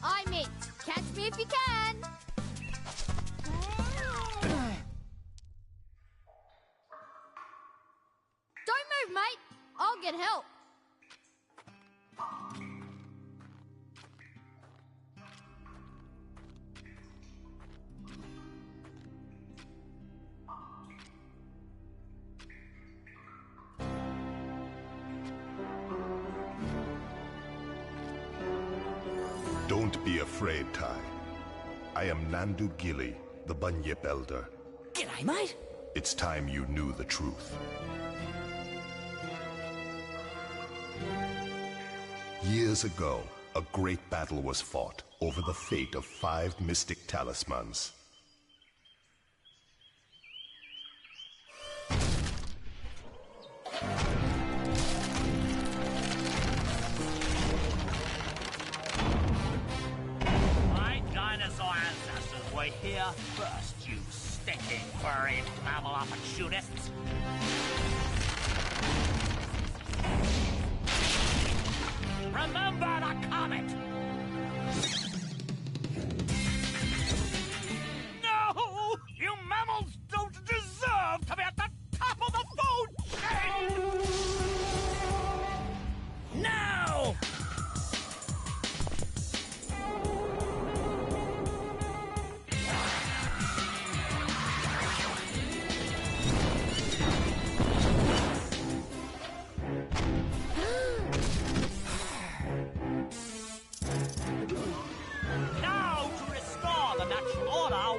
I'm it. Catch me if you can. Don't move, mate. I'll get help. Don't be afraid, Ty. I am Nandu Gilly, the Bunyip Elder. G'day, mate. It's time you knew the truth. Years ago, a great battle was fought over the fate of 5 mystic talismans. We're here first, you stinking furry mammal opportunists. Remember the comet! No! You mammals don't deserve to be at the top of the food chain! No!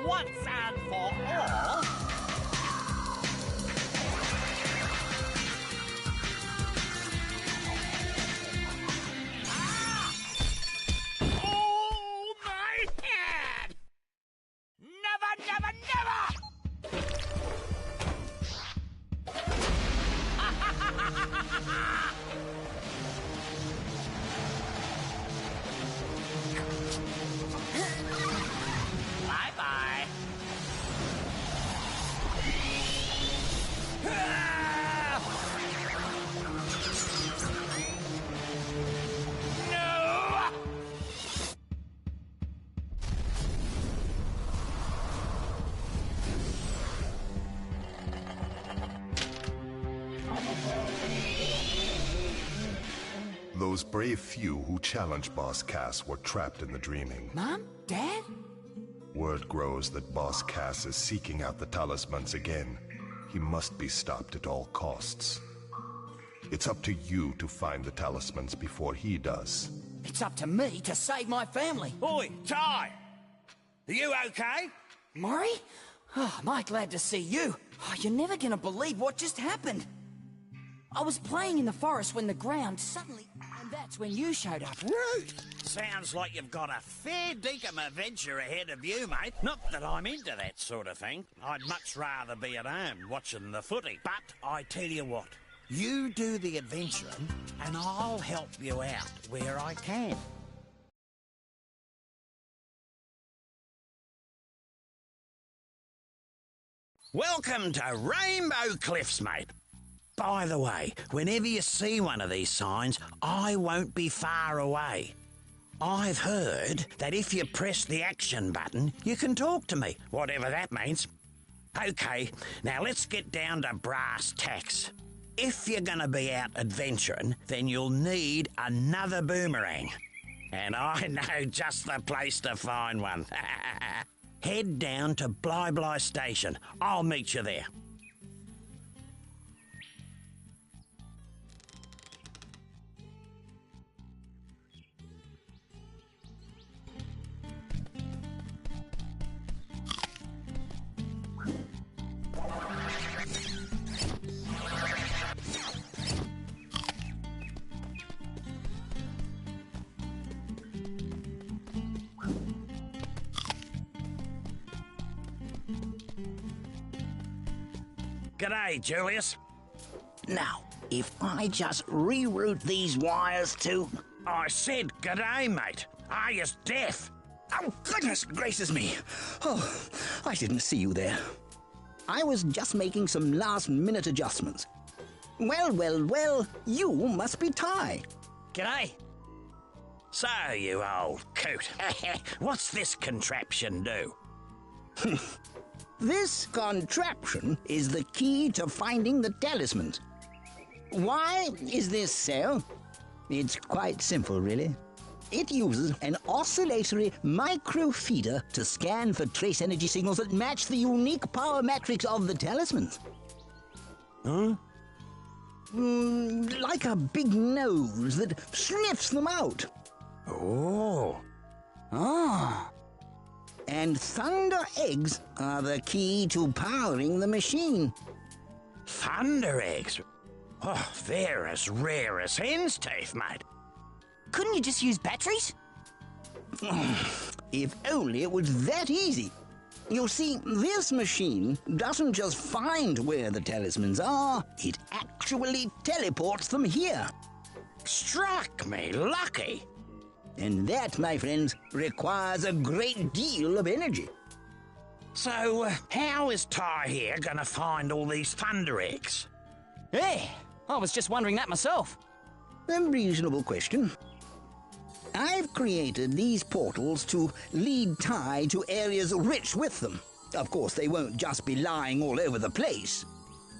Once and for all. Ah! Oh, my head! Never, never, never! Bye-bye. Those brave few who challenged Boss Cass were trapped in the dreaming. Mom? Dad? Word grows that Boss Cass is seeking out the talismans again. He must be stopped at all costs. It's up to you to find the talismans before he does. It's up to me to save my family. Oi, Ty! Are you okay? Maury? Oh, am I glad to see you. Oh, you're never gonna believe what just happened. I was playing in the forest when the ground suddenly... And that's when you showed up. Rude! Sounds like you've got a fair dinkum adventure ahead of you, mate. Not that I'm into that sort of thing. I'd much rather be at home watching the footy. But I tell you what, you do the adventuring and I'll help you out where I can. Welcome to Rainbow Cliffs, mate. By the way, whenever you see one of these signs, I won't be far away. I've heard that if you press the action button, you can talk to me, whatever that means. Okay, now let's get down to brass tacks. If you're going to be out adventuring, then you'll need another boomerang. And I know just the place to find one. Head down to Bly Bly Station. I'll meet you there. G'day, Julius. Now, if I just reroute these wires to... I said g'day, mate. Are you deaf? Oh, goodness gracious me. Oh, I didn't see you there. I was just making some last-minute adjustments. Well, you must be Ty. G'day. So, you old coot, what's this contraption do? This contraption is the key to finding the talismans. Why is this so? It's quite simple, really. It uses an oscillatory microfeeder to scan for trace energy signals that match the unique power matrix of the talismans. Huh? Like a big nose that sniffs them out. Oh. Ah. And thunder eggs are the key to powering the machine. Thunder eggs? Oh, they're as rare as hen's teeth, mate. Couldn't you just use batteries? If only it was that easy. You see, this machine doesn't just find where the talismans are, it actually teleports them here. Struck me lucky. And that, my friends, requires a great deal of energy. So, how is Ty here gonna find all these thunder eggs? Hey, I was just wondering that myself. A reasonable question. I've created these portals to lead Ty to areas rich with them. Of course, they won't just be lying all over the place.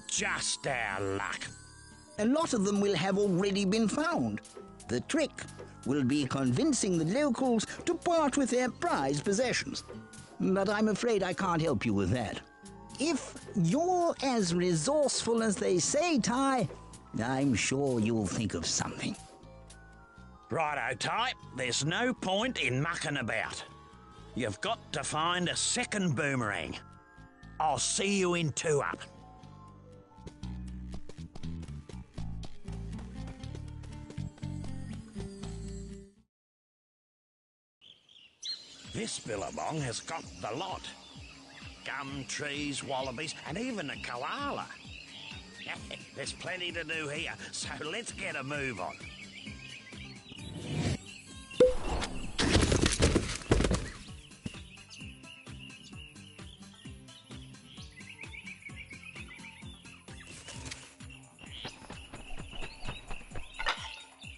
Just our luck. A lot of them will have already been found. The trick will be convincing the locals to part with their prized possessions. But I'm afraid I can't help you with that. If you're as resourceful as they say, Ty, I'm sure you'll think of something. Righto, Ty, there's no point in mucking about. You've got to find a second boomerang. I'll see you in 2 up. This billabong has got the lot. Gum trees, wallabies, and even a koala. There's plenty to do here, so let's get a move on.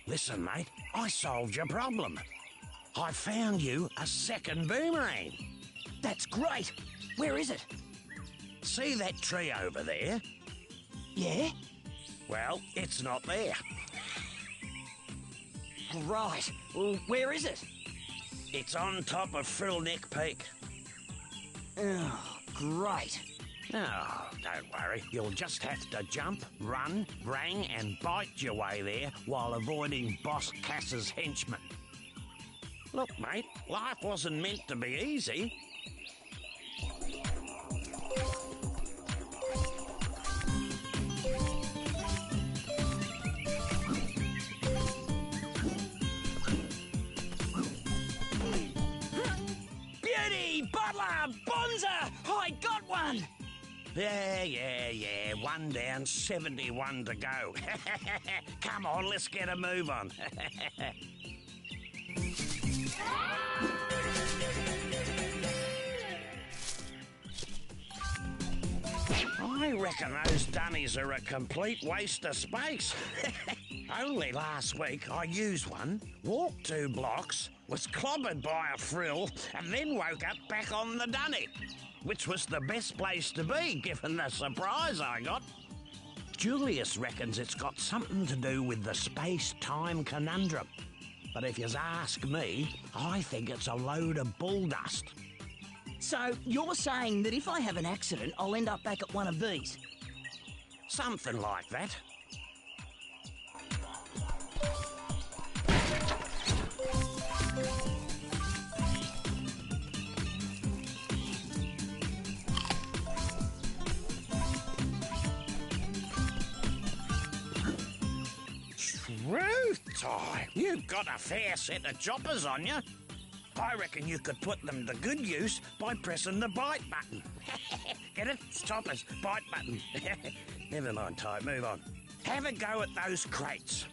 Listen, mate, I solved your problem. I found you a second boomerang. That's great. Where is it? See that tree over there? Yeah? Well, it's not there. Right. Well, where is it? It's on top of Frillneck Peak. Oh, great. Oh, don't worry. You'll just have to jump, run, rang, and bite your way there while avoiding Boss Cass's henchmen. Look, mate, life wasn't meant to be easy. Beauty! Butler! Bonza! I got one! Yeah. 1 down, 71 to go. Come on, let's get a move on. I reckon those dunnies are a complete waste of space. Only last week I used one, walked 2 blocks, was clobbered by a frill, and then woke up back on the dunny, which was the best place to be given the surprise I got. Julius reckons it's got something to do with the space-time conundrum. But if you ask me, I think it's a load of bull dust. So, you're saying that if I have an accident, I'll end up back at one of these? Something like that. Truth time! You've got a fair set of choppers on you. I reckon you could put them to good use by pressing the bite button. Get it? Choppers, bite button. Never mind, Ty, move on. Have a go at those crates.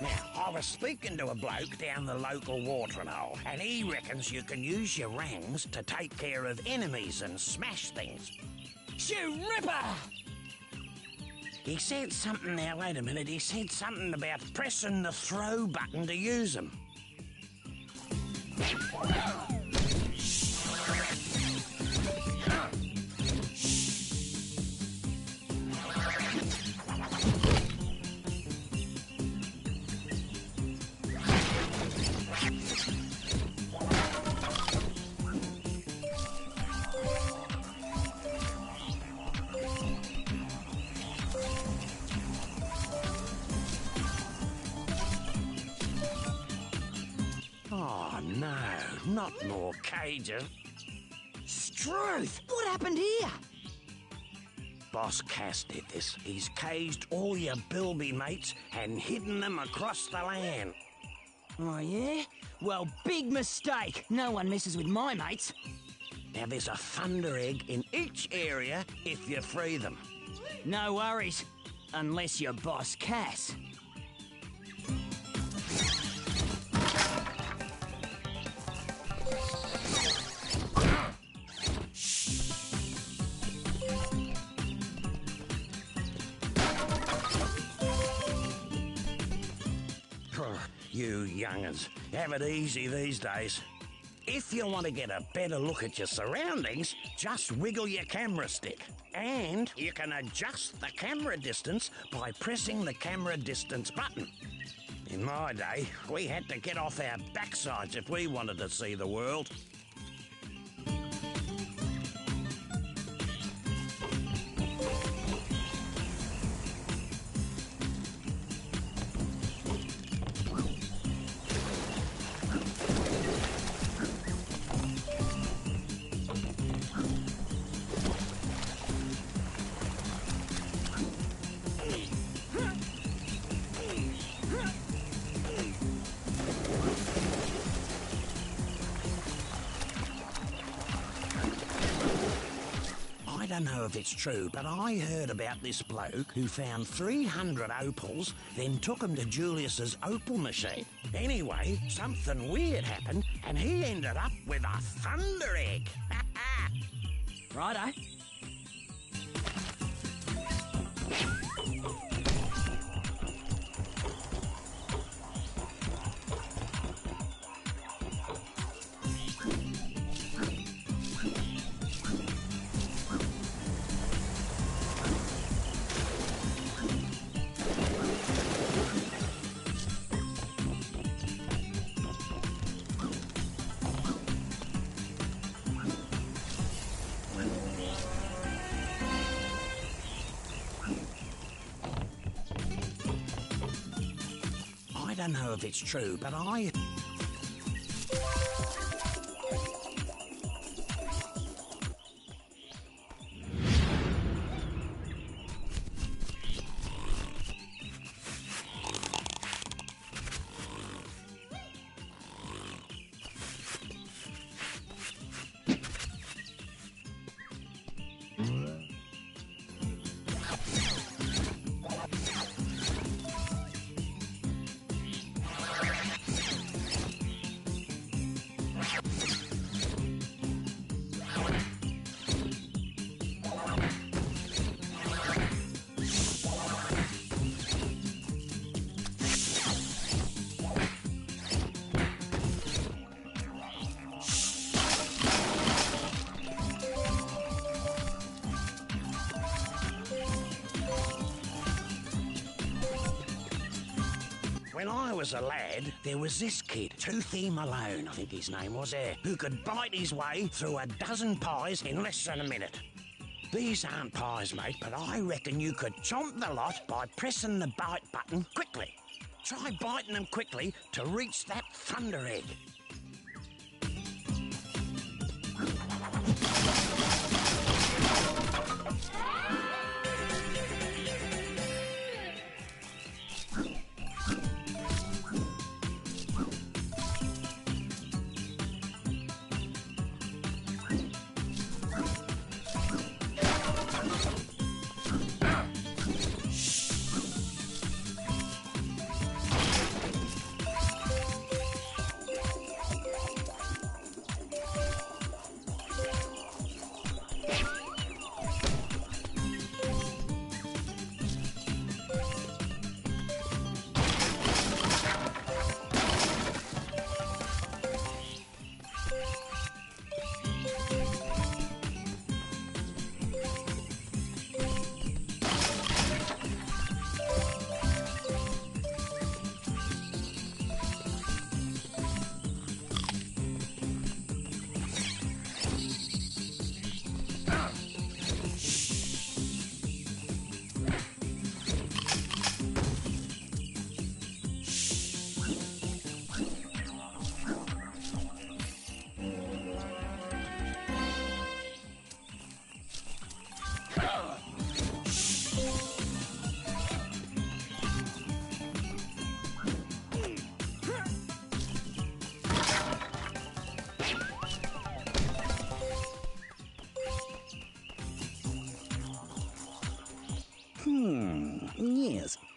Now, I was speaking to a bloke down the local watering hole, and he reckons you can use your rangs to take care of enemies and smash things. Shoot Ripper! He said something, now wait a minute, he said something about pressing the throw button to use them. Oh no, not more cages. Struth! What happened here? Boss Cass did this. He's caged all your bilby mates and hidden them across the land. Oh, yeah? Well, big mistake. No one messes with my mates. Now there's a thunder egg in each area if you free them. No worries. Unless you're Boss Cass. You young'uns, have it easy these days. If you want to get a better look at your surroundings, just wiggle your camera stick. And you can adjust the camera distance by pressing the camera distance button. In my day, we had to get off our backsides if we wanted to see the world. I don't know if it's true, but I heard about this bloke who found 300 opals, then took them to Julius's opal machine. Anyway, something weird happened, and he ended up with a thunder egg. Righto. I don't know if it's true, but I... When I was a lad, there was this kid, Toothy Malone, I think his name was, who could bite his way through a dozen pies in less than a minute. These aren't pies, mate, but I reckon you could chomp the lot by pressing the bite button quickly. Try biting them quickly to reach that thunder egg.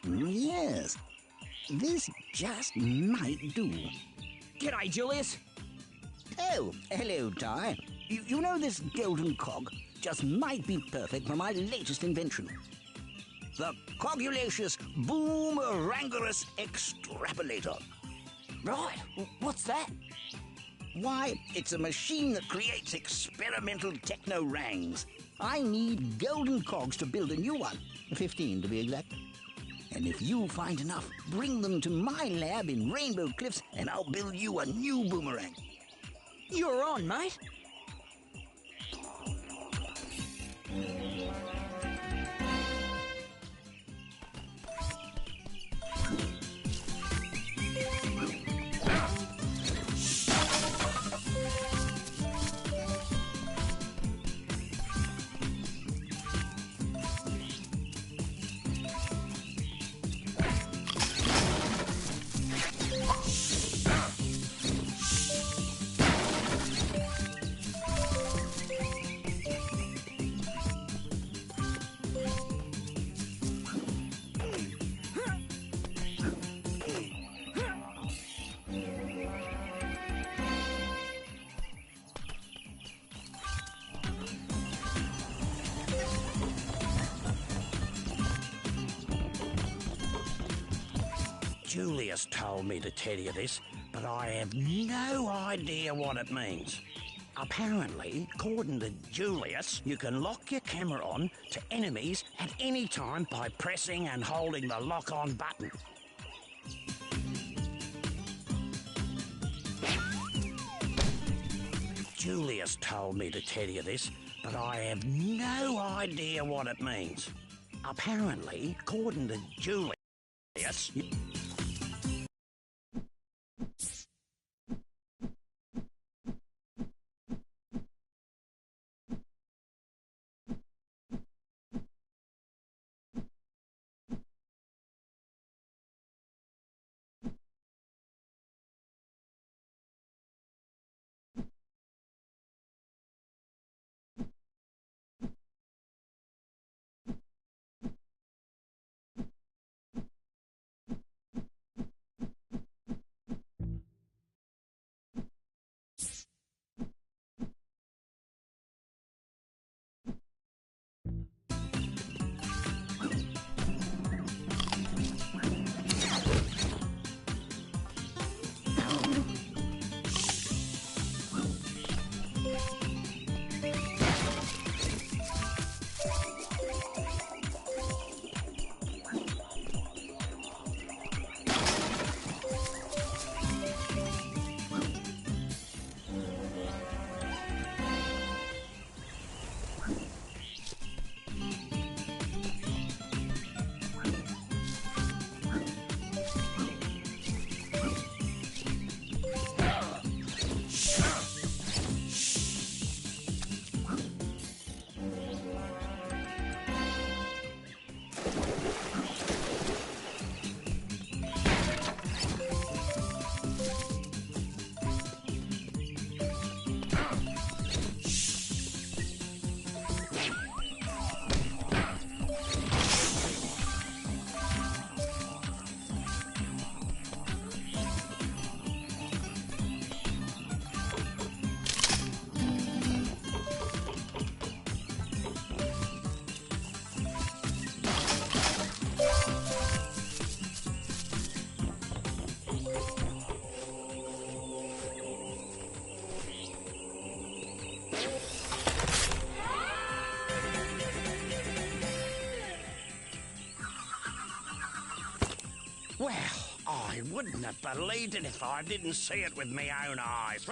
Yes. This just might do. G'day, Julius. Oh, hello, Ty. You know this golden cog just might be perfect for my latest invention. The Cogulacious Boomerangorous Extrapolator. Right, what's that? Why, it's a machine that creates experimental techno-rangs. I need golden cogs to build a new one, 15 to be exact. And if you find enough, bring them to my lab in Rainbow Cliffs and I'll build you a new boomerang. You're on, mate. Julius told me to tell you this, but I have no idea what it means. Apparently, according to Julius, you can lock your camera on to enemies at any time by pressing and holding the lock-on button. Julius told me to tell you this, but I have no idea what it means. Apparently, according to Julius, well, I wouldn't have believed it if I didn't see it with my own eyes.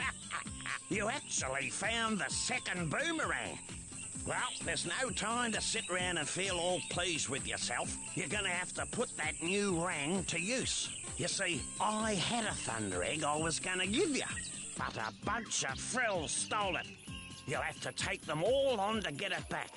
You actually found the second boomerang. Well, there's no time to sit around and feel all pleased with yourself. You're going to have to put that new rang to use. You see, I had a thunder egg I was going to give you, but a bunch of frills stole it. You'll have to take them all on to get it back.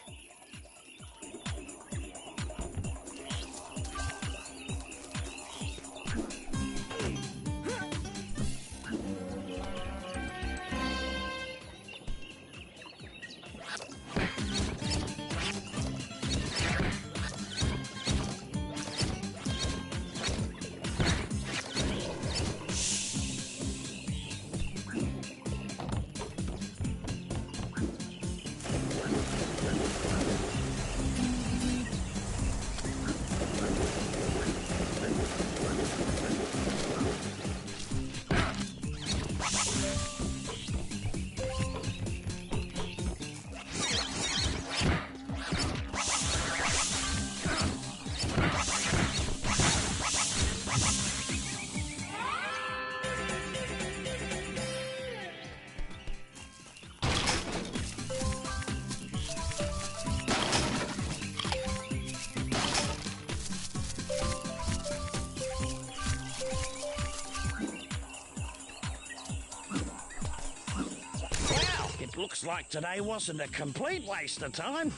looks like today wasn't a complete waste of time.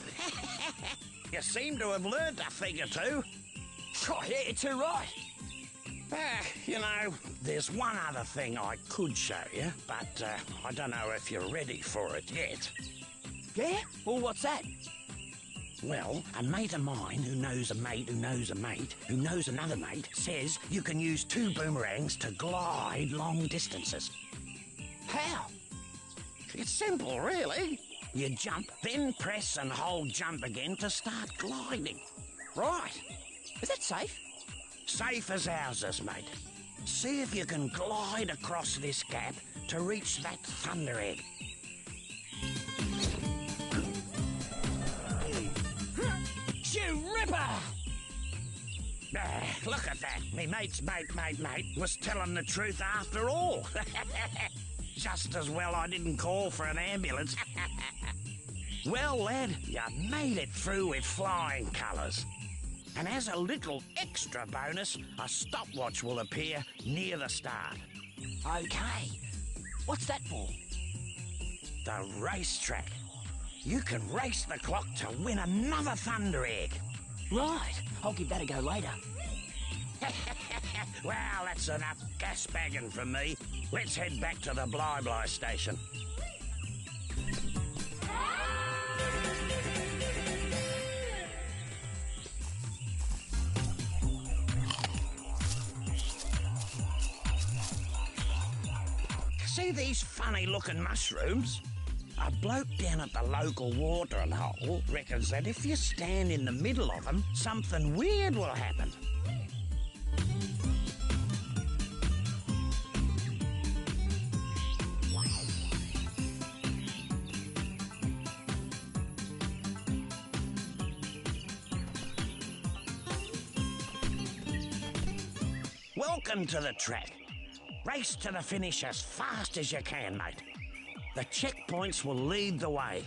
You seem to have learned a thing or two. Oh, yeah, you're too right. You know, there's one other thing I could show you, but I don't know if you're ready for it yet. Yeah? Well, what's that? Well, a mate of mine who knows a mate who knows a mate who knows another mate says you can use 2 boomerangs to glide long distances. How? It's simple, really. You jump, then press and hold jump again to start gliding. Right. Is that safe? Safe as houses, mate. See if you can glide across this gap to reach that thunder egg. You ripper! Look at that. Me mate's mate was telling the truth after all. Just as well I didn't call for an ambulance. Well, lad, you made it through with flying colours. And as a little extra bonus, a stopwatch will appear near the start. Okay. What's that for? The racetrack. You can race the clock to win another thunder egg. Right. I'll give that a go later. Well, that's enough gas bagging from me. Let's head back to the Bly station. See these funny-looking mushrooms? A bloke down at the local watering hole reckons that if you stand in the middle of them, something weird will happen. Welcome to the track. Race to the finish as fast as you can, mate. The checkpoints will lead the way.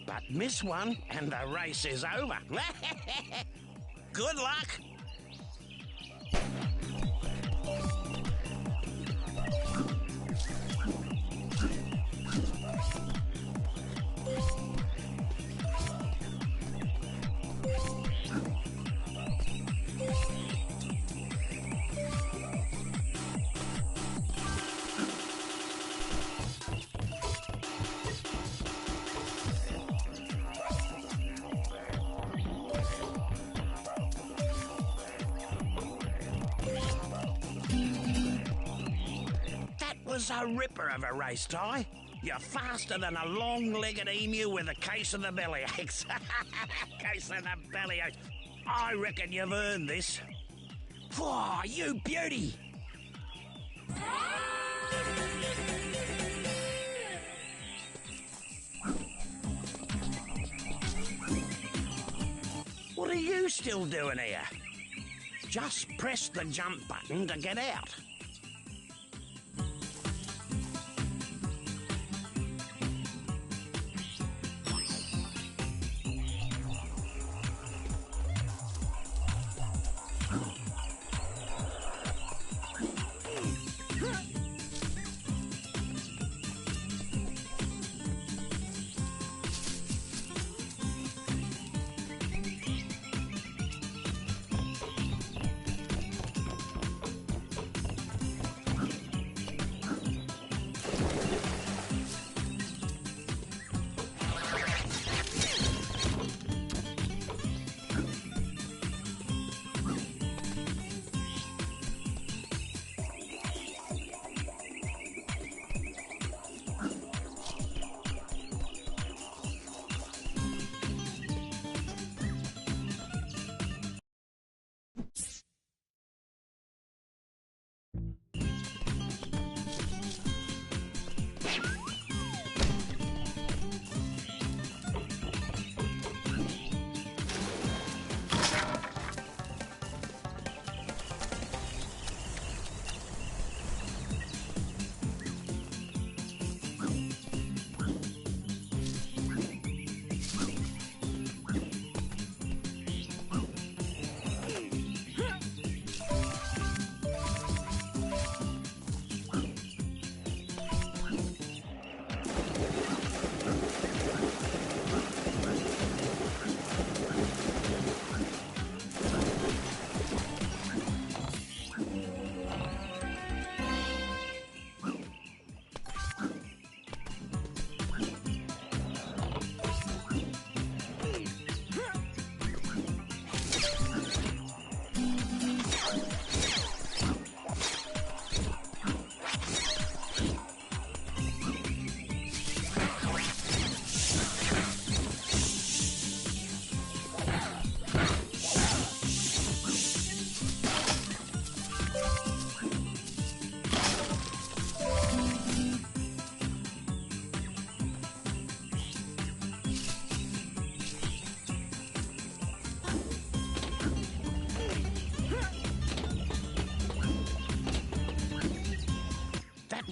But miss one and the race is over. Good luck. Was a ripper of a race, Ty. You're faster than a long-legged emu with a case of the bellyaches. Case of the bellyaches. I reckon you've earned this. Whoa, you beauty! What are you still doing here? Just press the jump button to get out.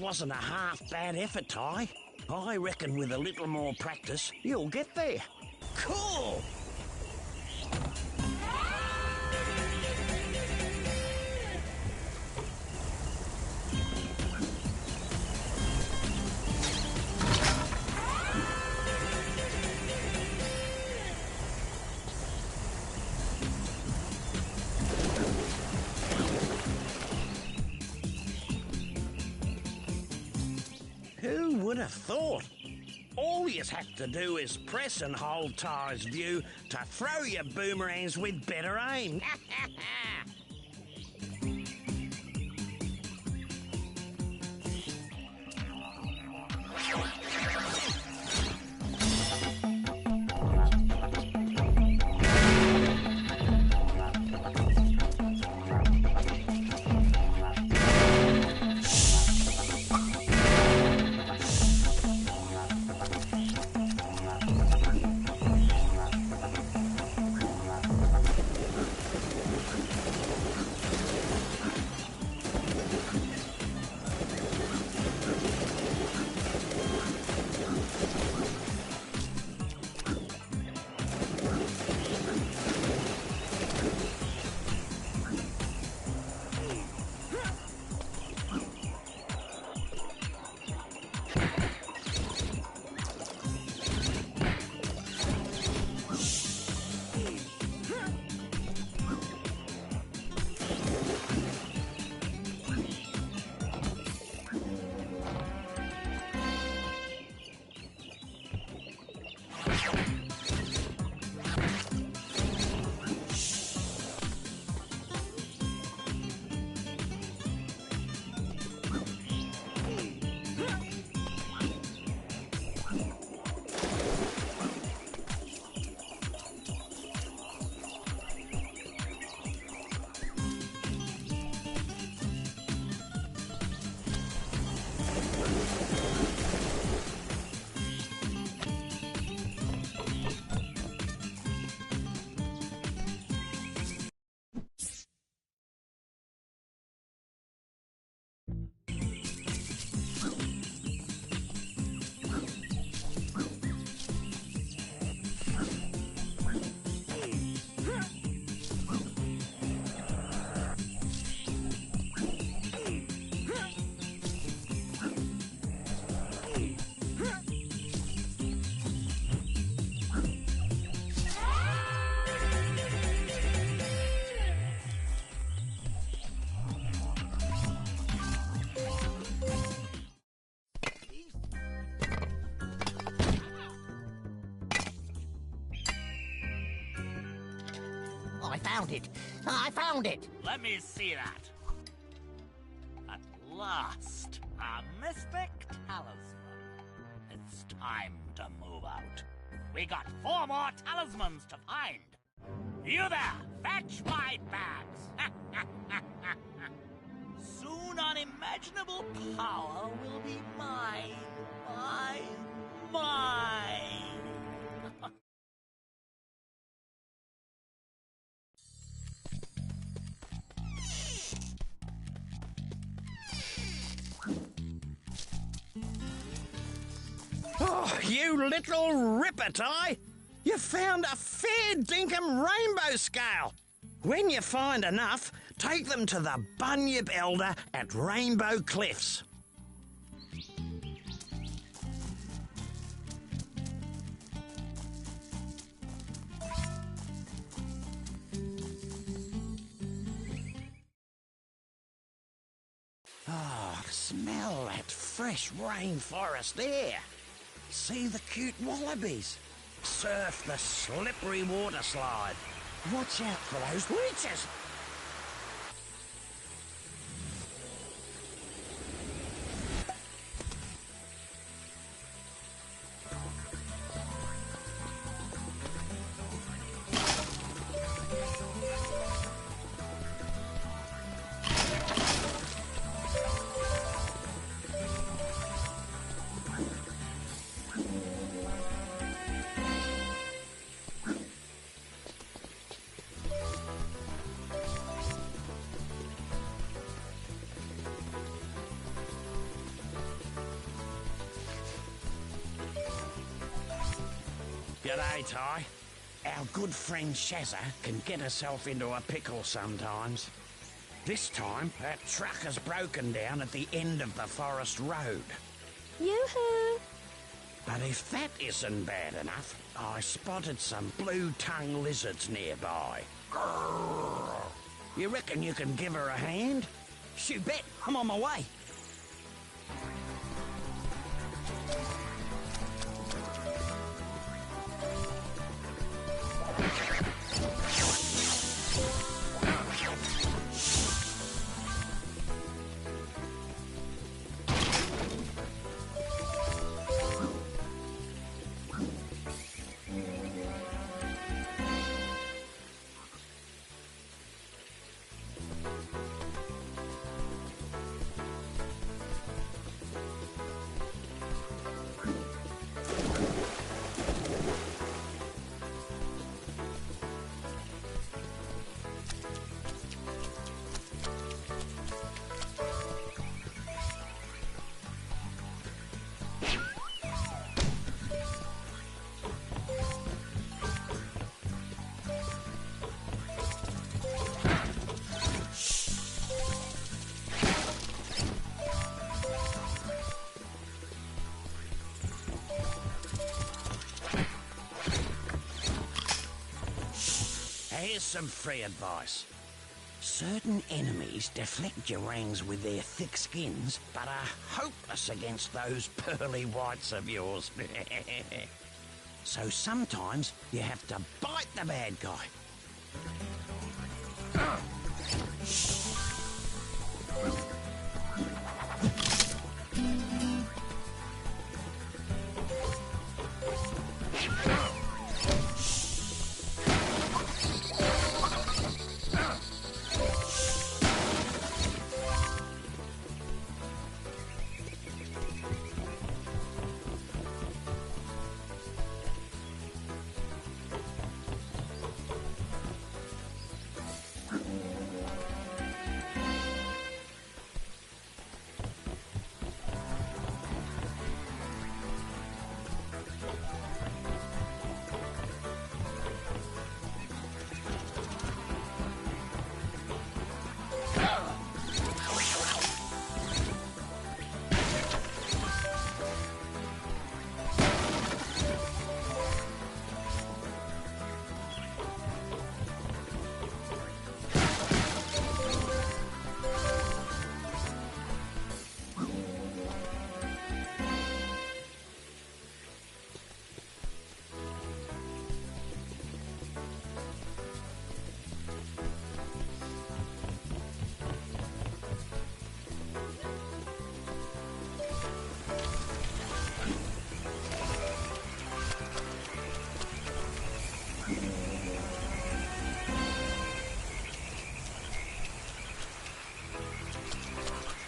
wasn't a half bad effort, Ty. I reckon with a little more practice, you'll get there. Cool! Who would have thought? All you have to do is press and hold Ty's view to throw your boomerangs with better aim. I found it! Let me see that. At last, a mystic talisman. It's time to move out. We got 4 more talismans to find. You there, fetch my bags. Soon unimaginable power will be mine. Mine. Oh, you little ripper, Ty! You found a fair dinkum rainbow scale. When you find enough, take them to the Bunyip Elder at Rainbow Cliffs. Oh, smell that fresh rainforest air. See the cute wallabies. Surf the slippery water slide. Watch out for those leeches. G'day, Ty. Our good friend Shazza can get herself into a pickle sometimes. This time, her truck has broken down at the end of the forest road. Yoo-hoo! But if that isn't bad enough, I spotted some blue-tongue lizards nearby. Grrr. You reckon you can give her a hand? Shoot, bet. I'm on my way. Here's some free advice. Certain enemies deflect your rangs with their thick skins, but are hopeless against those pearly whites of yours. So sometimes you have to bite the bad guy.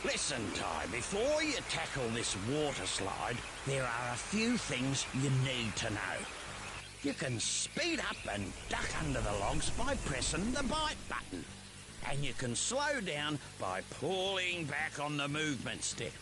Listen, Ty, before you tackle this water slide, there are a few things you need to know. You can speed up and duck under the logs by pressing the bite button. And you can slow down by pulling back on the movement stick.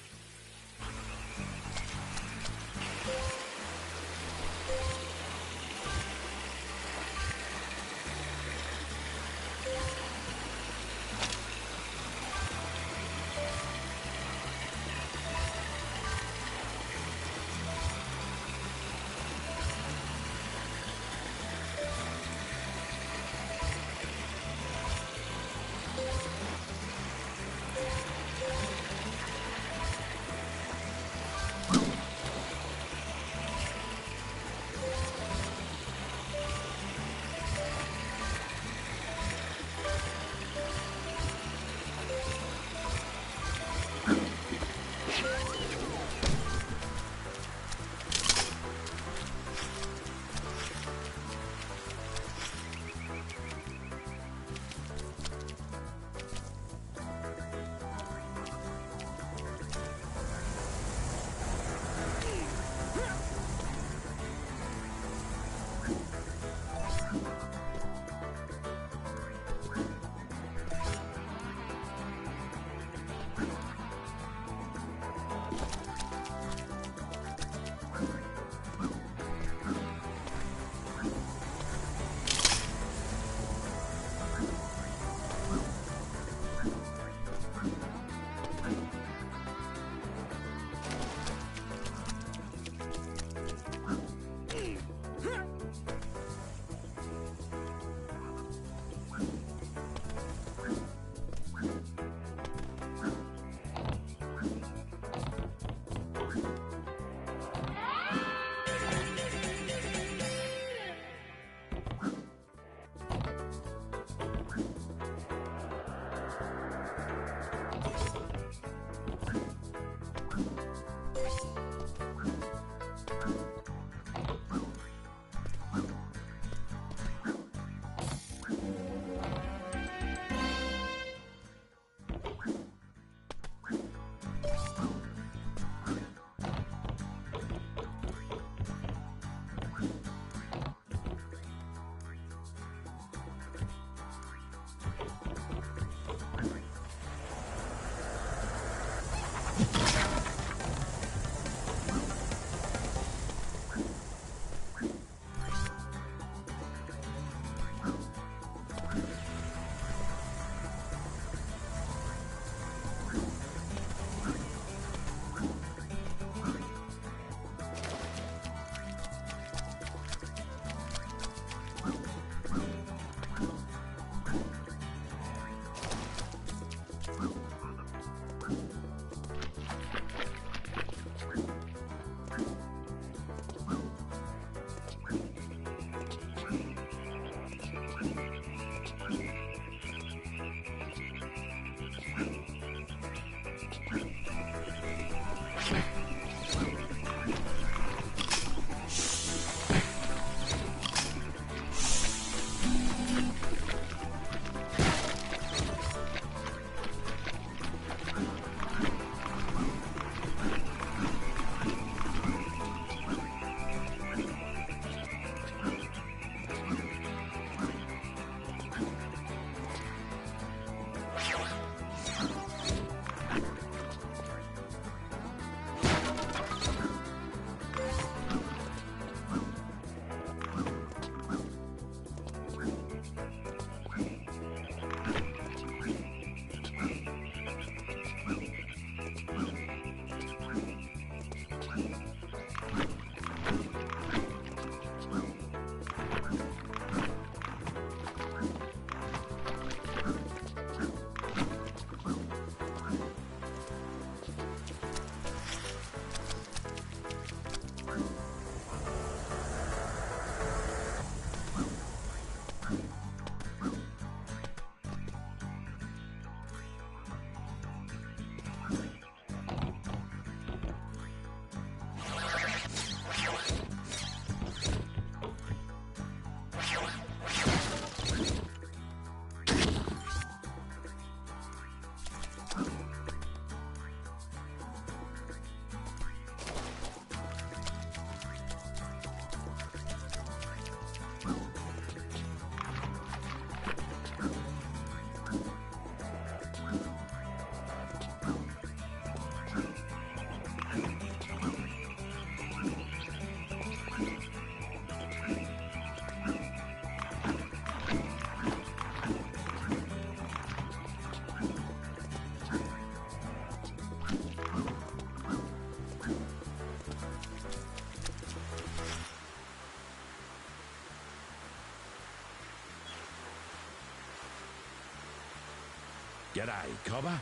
G'day, Cobber.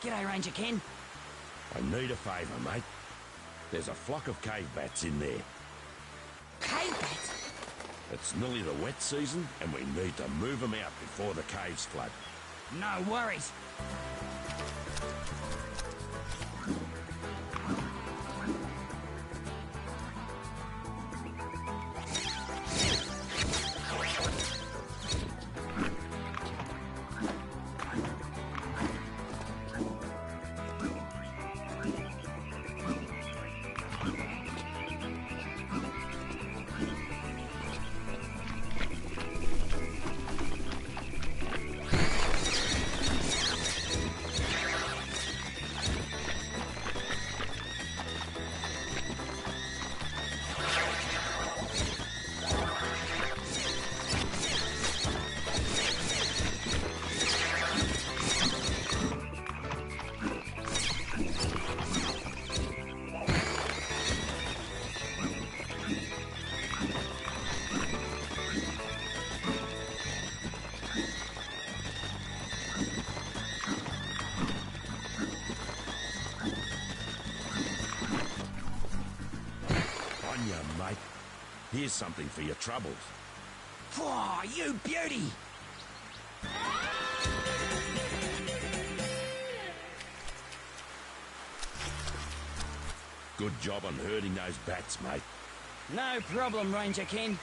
G'day, Ranger Ken. I need a favour, mate. There's a flock of cave bats in there. Cave bats? It's nearly the wet season, and we need to move them out before the caves flood. No worries. Mate, here's something for your troubles. Whoa, you beauty! Good job on herding those bats, mate. No problem, Ranger Ken.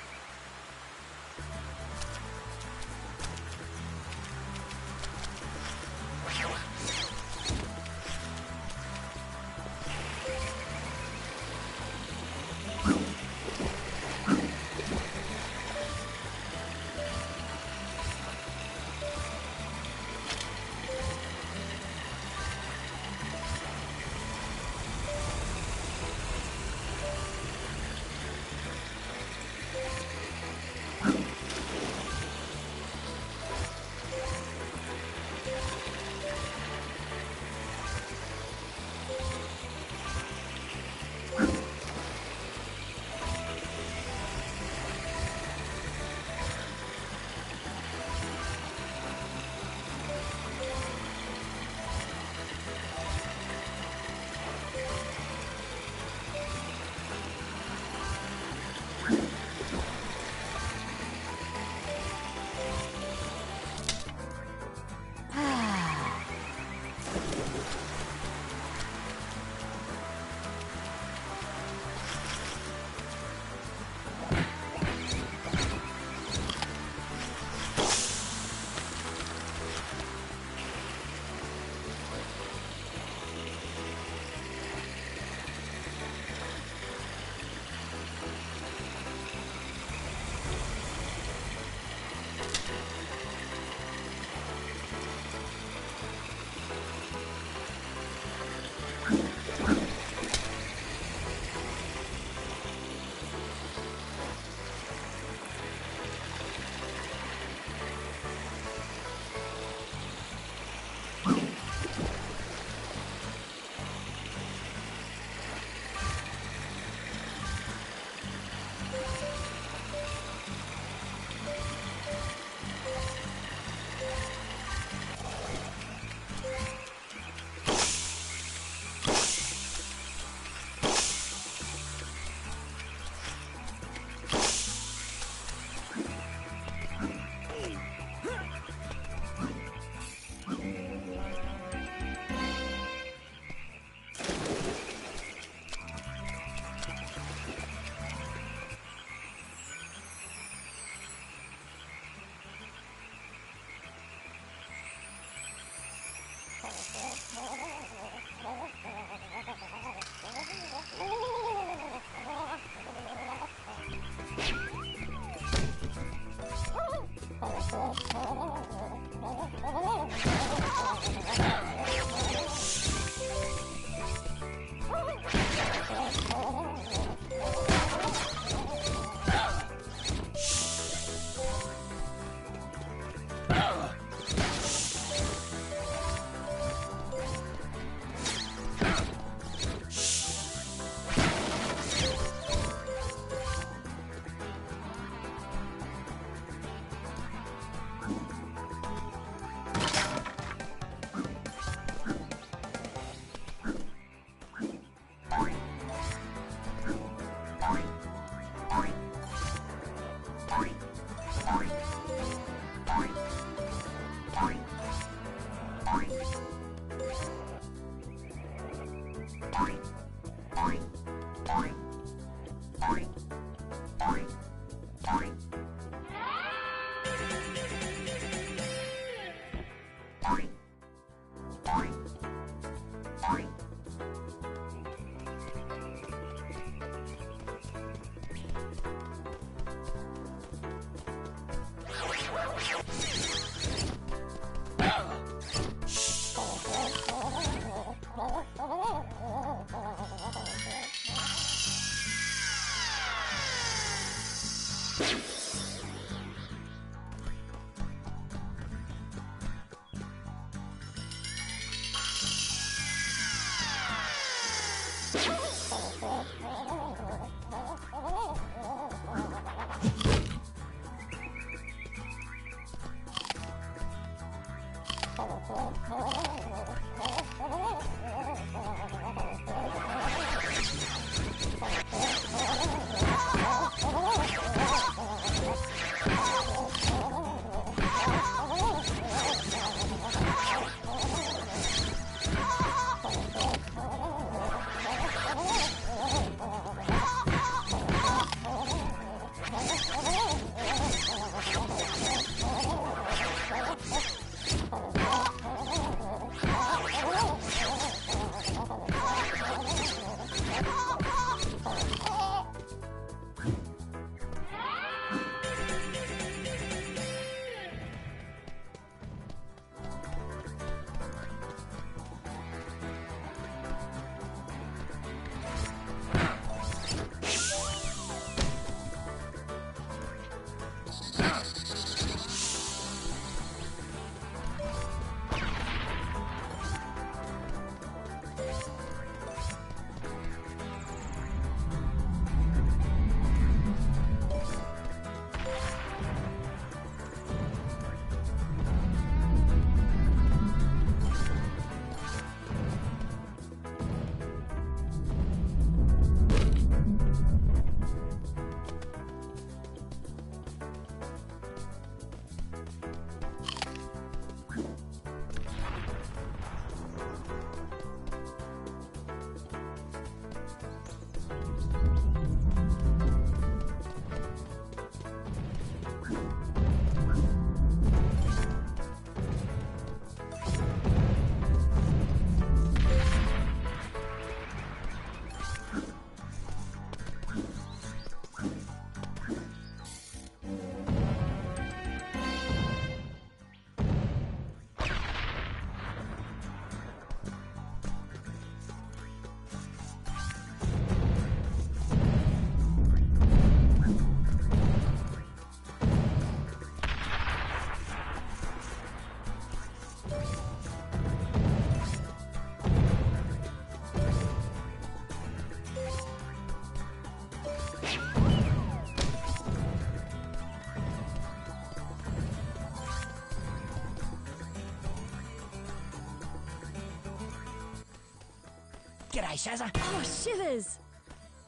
G'day, Shazza. Oh, shivers!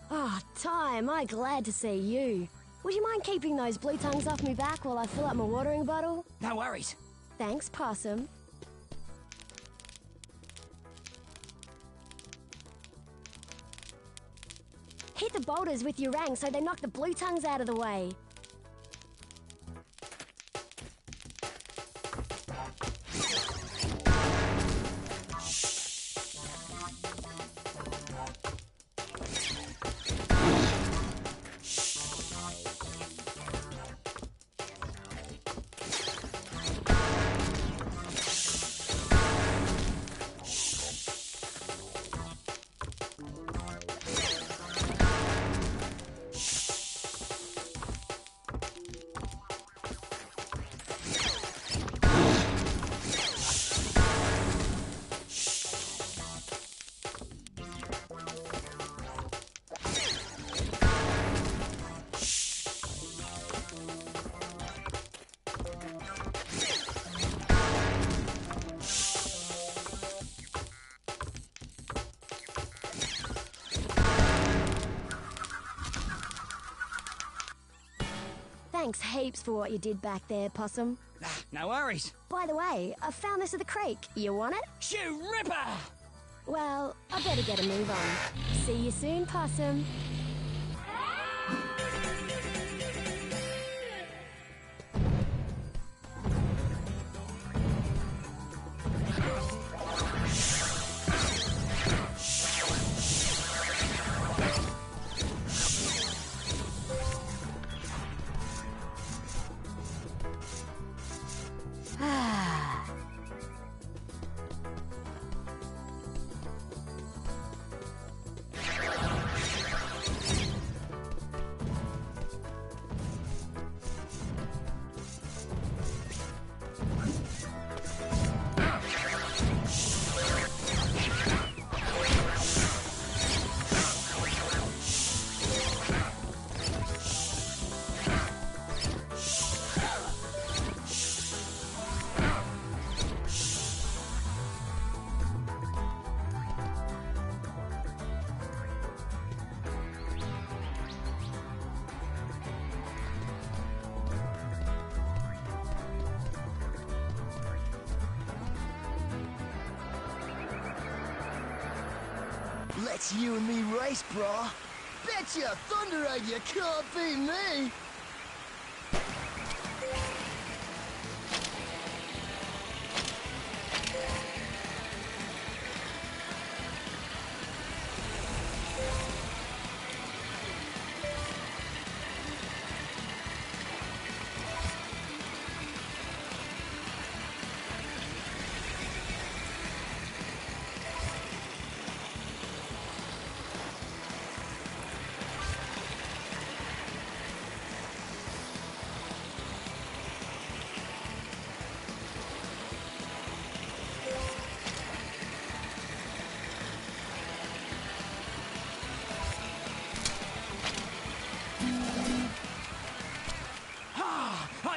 Oh, Ty, am I glad to see you. Would you mind keeping those blue tongues off me back while I fill up my watering bottle? No worries. Thanks, Possum. Hit the boulders with your rang so they knock the blue tongues out of the way. Thanks heaps for what you did back there, Possum. No worries. By the way, I found this at the creek. You want it? Shoe ripper! Well, I better get a move on. See you soon, Possum. That's you and me race, brah. Betcha thunder egg you can't beat me.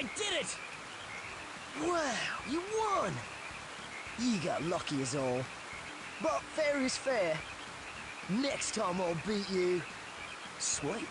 I did it! Wow, you won! You got lucky as all. But fair is fair. Next time I'll beat you. Sweet.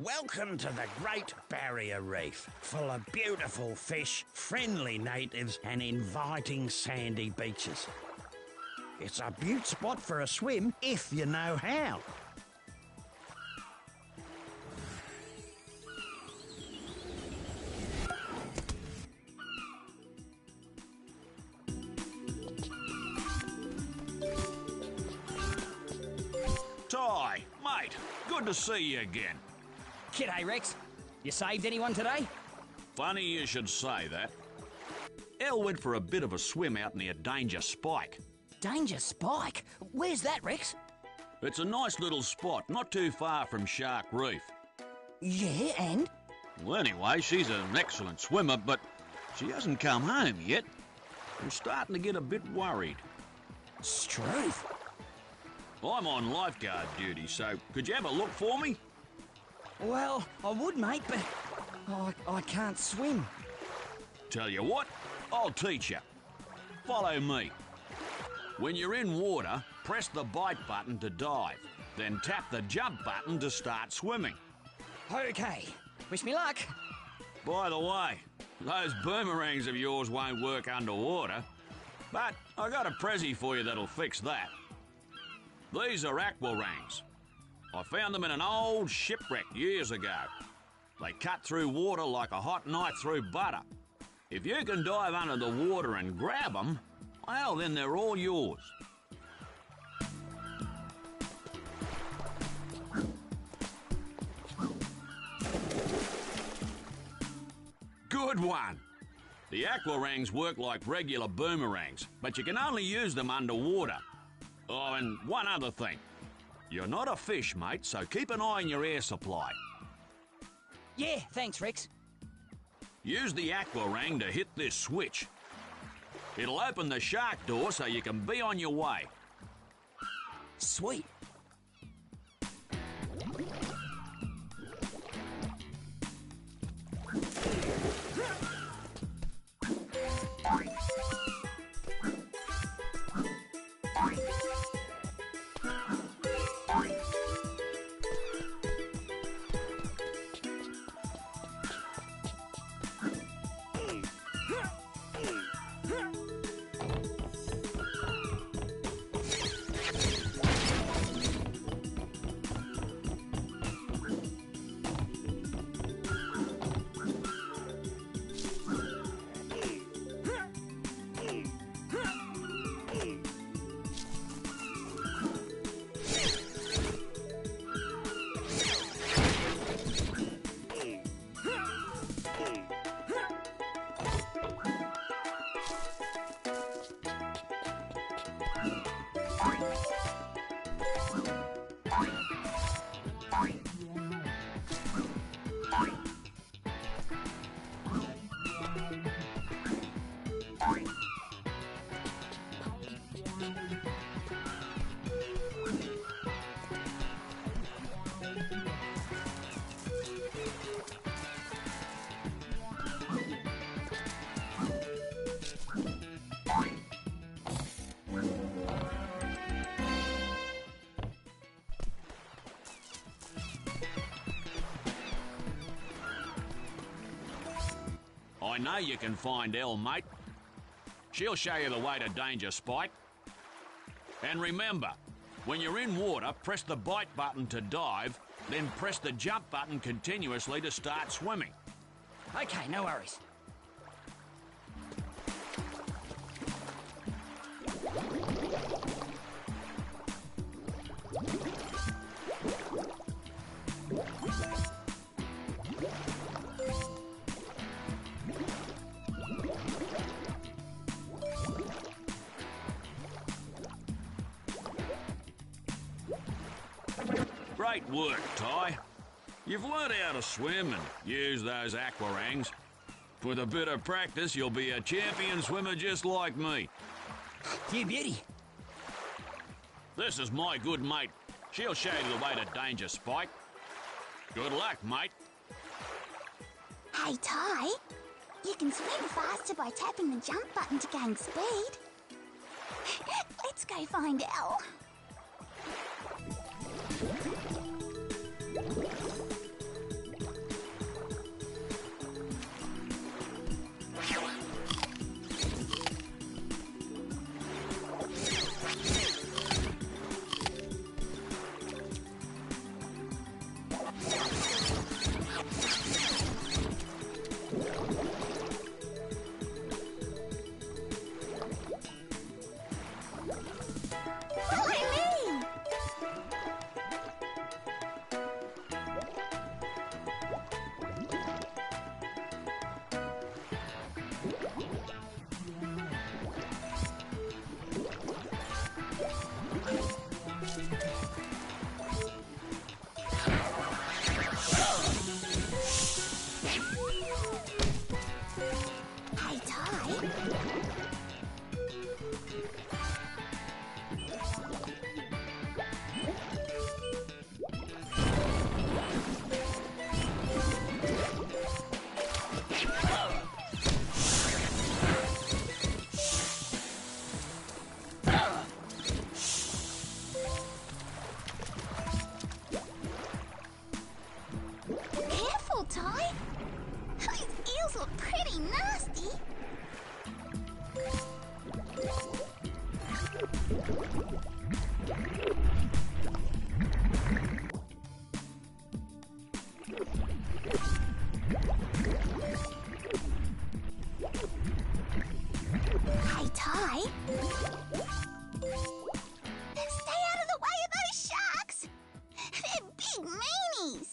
Welcome to the Great Barrier Reef, full of beautiful fish, friendly natives and inviting sandy beaches. It's a beaut spot for a swim if you know how. Ty, mate, good to see you again. G'day, Rex. You saved anyone today? Funny you should say that. Elle went for a bit of a swim out near Danger Spike. Danger Spike? Where's that, Rex? It's a nice little spot, not too far from Shark Reef. Yeah, and? Well, anyway, she's an excellent swimmer, but she hasn't come home yet. I'm starting to get a bit worried. Struth. I'm on lifeguard duty, so could you have a look for me? Well, I would, mate, but I can't swim. Tell you what, I'll teach you. Follow me. When you're in water, press the bite button to dive, then tap the jump button to start swimming. Okay. Wish me luck. By the way, those boomerangs of yours won't work underwater, but I got a prezi for you that'll fix that. These are aquarangs. I found them in an old shipwreck years ago. They cut through water like a hot knife through butter. If you can dive under the water and grab them, well, then they're all yours. Good one. The aquarangs work like regular boomerangs, but you can only use them underwater. Oh, and one other thing. You're not a fish, mate, so keep an eye on your air supply. Yeah, thanks, Rex. Use the aquarang to hit this switch. It'll open the shark door so you can be on your way. Sweet. I know you can find Elle, mate. She'll show you the way to Danger Spike. And remember, when you're in water, press the bite button to dive, then press the jump button continuously to start swimming. Okay, no worries. Great work, Ty. You've learned how to swim and use those aquarangs. With a bit of practice, you'll be a champion swimmer just like me. You beauty. This is my good mate. She'll show you the way to Danger Spike. Good luck, mate. Hey, Ty. You can swim faster by tapping the jump button to gain speed. Let's go find Elle. Careful, Ty. Those eels look pretty nasty. Hey, Ty. Stay out of the way of those sharks. They're big meanies.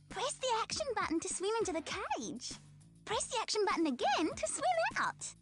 Press the action button to swim into the cage. Press the action button again to swim out.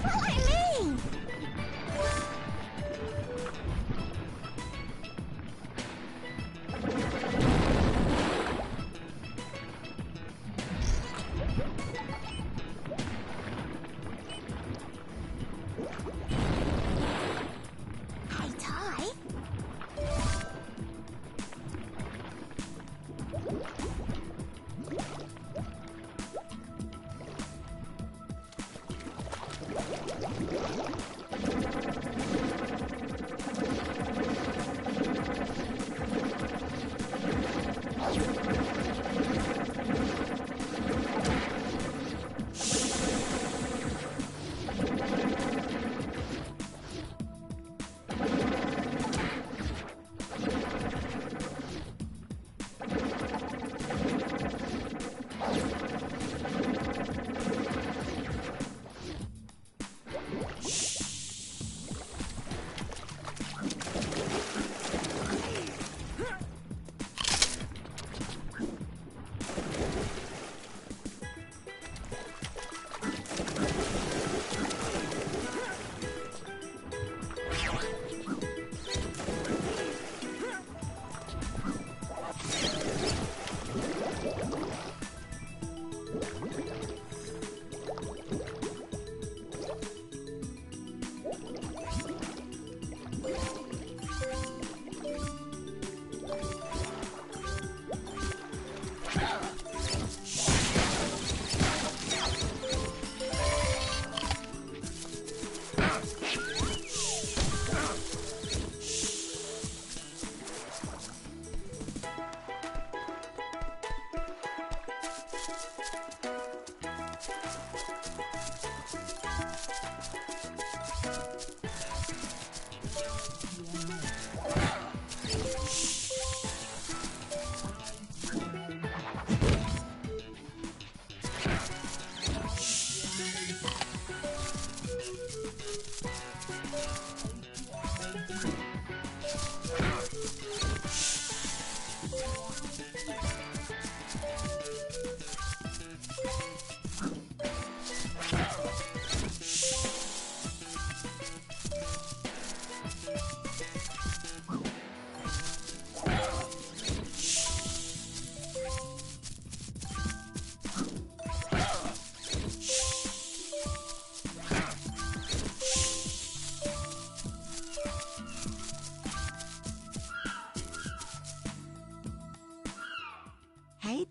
Follow me! Hey, Ty.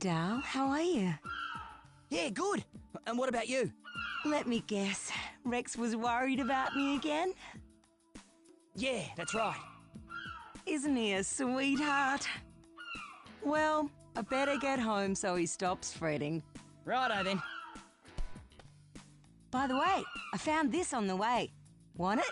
Dal, how are you? Yeah, good. And what about you? Let me guess. Rex was worried about me again? Yeah, that's right. Isn't he a sweetheart? Well, I better get home so he stops fretting. Righto then. By the way, I found this on the way. Want it?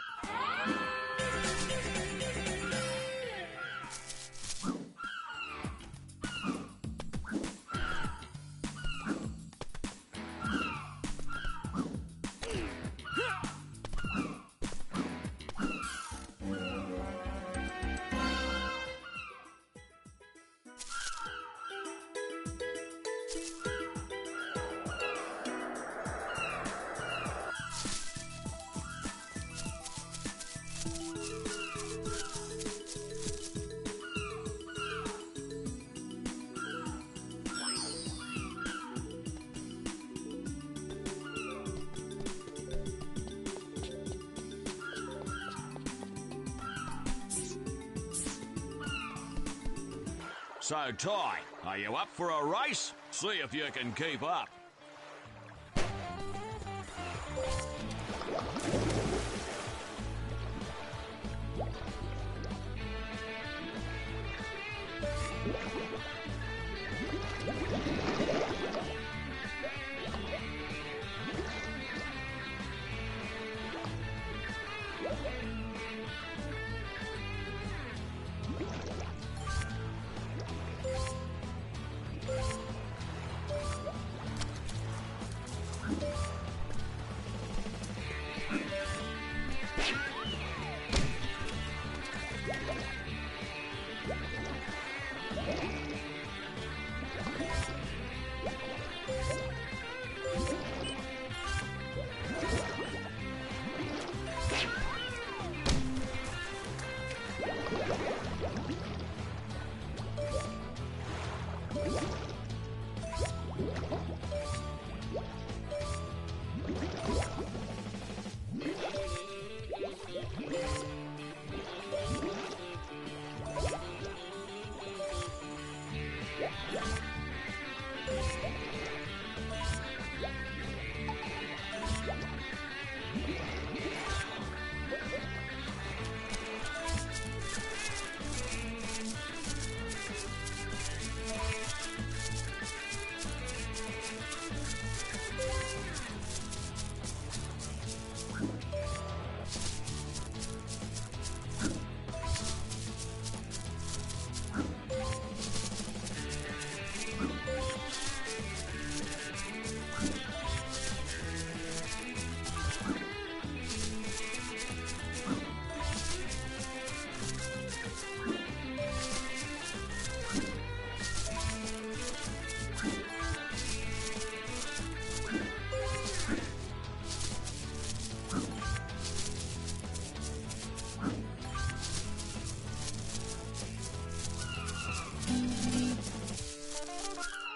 So, Ty, are you up for a race? See if you can keep up.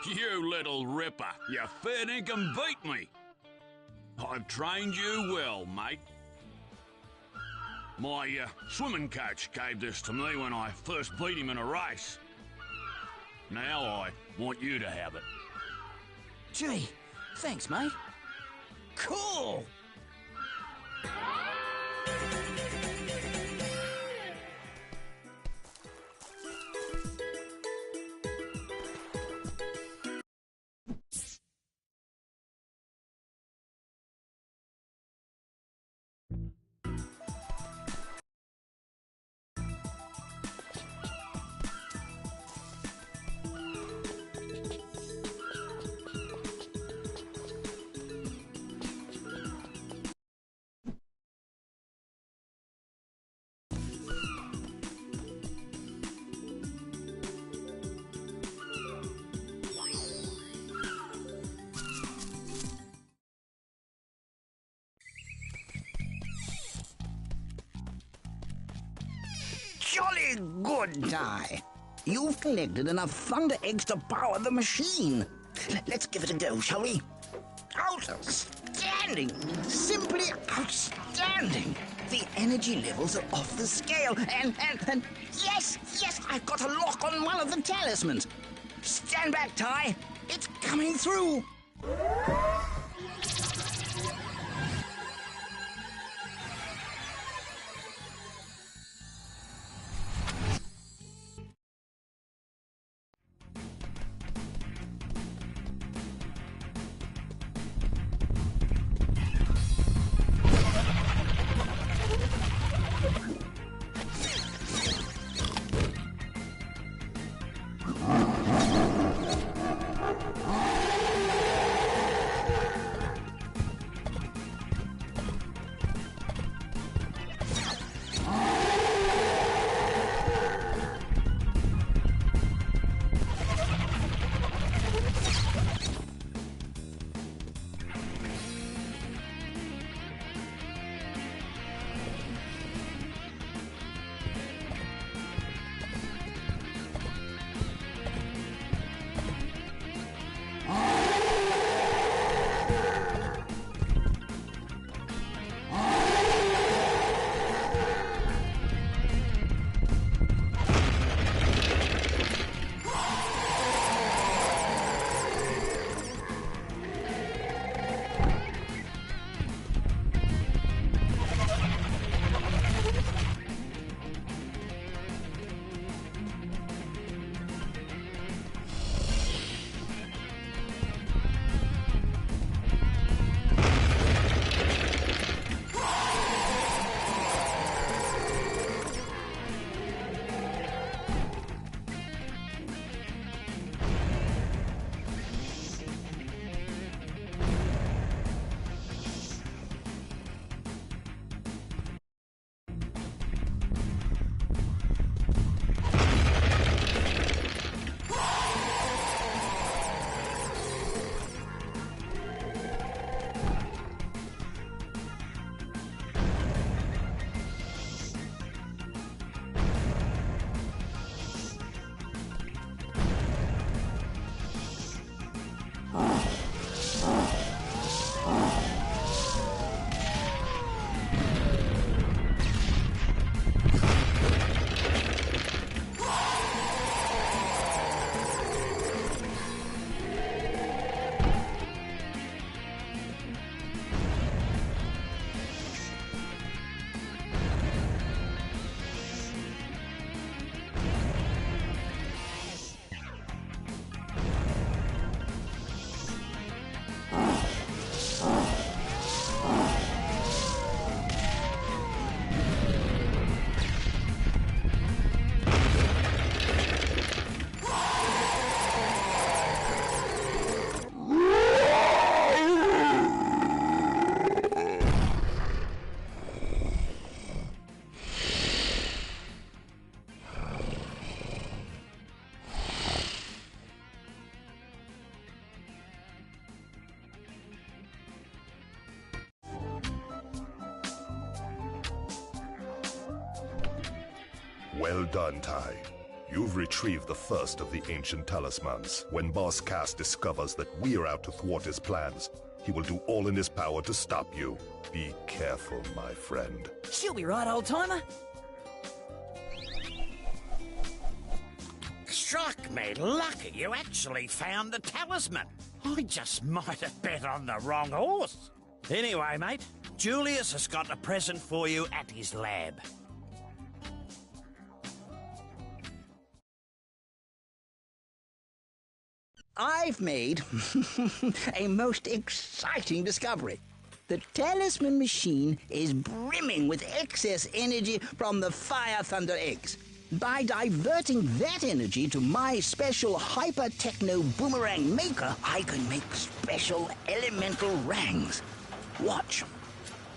You little ripper, you fair dinkum beat me. I've trained you well, mate. My swimming coach gave this to me when I first beat him in a race. Now I want you to have it. Gee, thanks, mate. Cool! Jolly good, Ty. You've collected enough thunder eggs to power the machine. Let's give it a go, shall we? Outstanding! Simply outstanding! The energy levels are off the scale, and yes, I've got a lock on one of the talismans. Stand back, Ty. It's coming through. Well done, Ty. You've retrieved the first of the ancient talismans. When Boss Cass discovers that we're out to thwart his plans, he will do all in his power to stop you. Be careful, my friend. She'll be right, old-timer. Struck me lucky you actually found the talisman. I just might have bet on the wrong horse. Anyway, mate, Julius has got a present for you at his lab. I've made a most exciting discovery. The talisman machine is brimming with excess energy from the Fire Thunder eggs. By diverting that energy to my special hyper-techno boomerang maker, I can make special elemental rangs. Watch.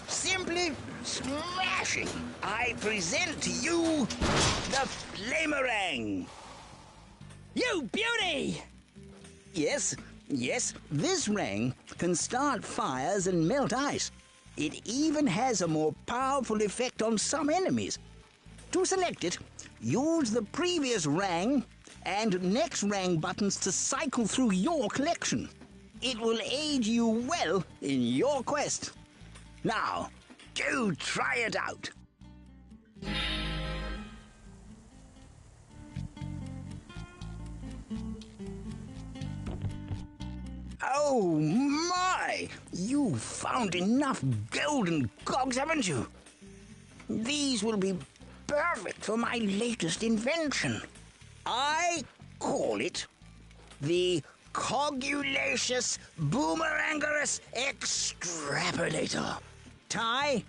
Simply smashing, I present to you the Flamerang. You beauty! Yes, this rang can start fires and melt ice. It even has a more powerful effect on some enemies. To select it, use the previous rang and next rang buttons to cycle through your collection. It will aid you well in your quest. Now, go try it out. Oh my! You've found enough golden cogs, haven't you? These will be perfect for my latest invention. I call it the Cogulacious Boomerangerous Extrapolator. Ty,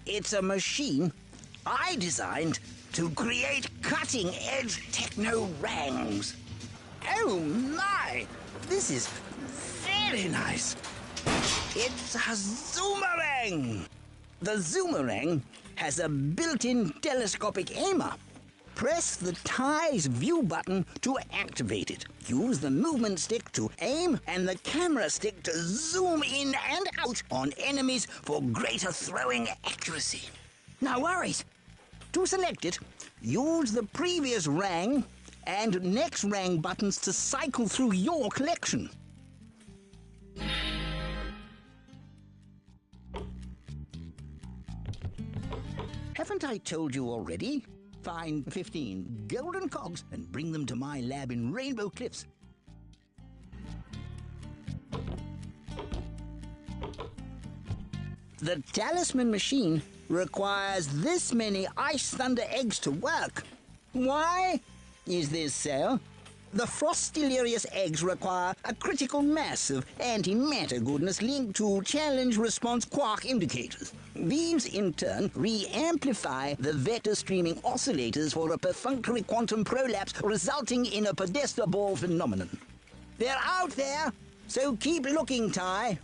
it's a machine I designed to create cutting-edge techno-rangs. Oh my! This is very nice. It's a Zoomerang. The Zoomerang has a built-in telescopic aimer. Press the Ty's view button to activate it. Use the movement stick to aim and the camera stick to zoom in and out on enemies for greater throwing accuracy. No worries. To select it, use the previous rang and next rang buttons to cycle through your collection. Haven't I told you already? Find 15 golden cogs and bring them to my lab in Rainbow Cliffs. The talisman machine requires this many Ice Thunder eggs to work. Why is this so? The Frostilarius eggs require a critical mass of antimatter goodness linked to challenge response quark indicators. These, in turn, re-amplify the Vector streaming oscillators for a perfunctory quantum prolapse, resulting in a podesta ball phenomenon. They're out there, so keep looking, Ty.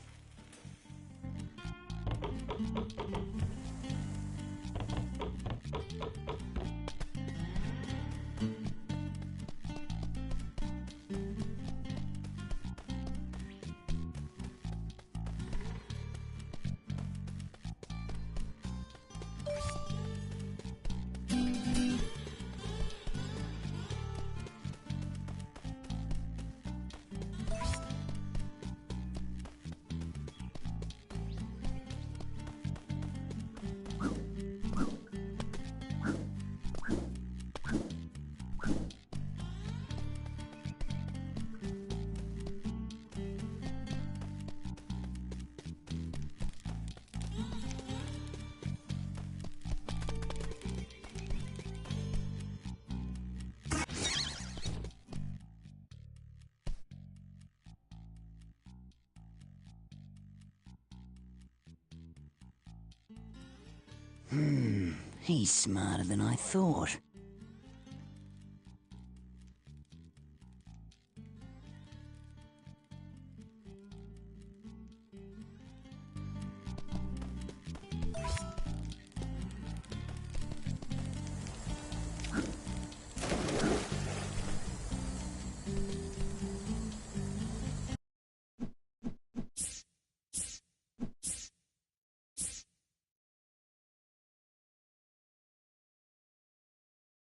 He's smarter than I thought.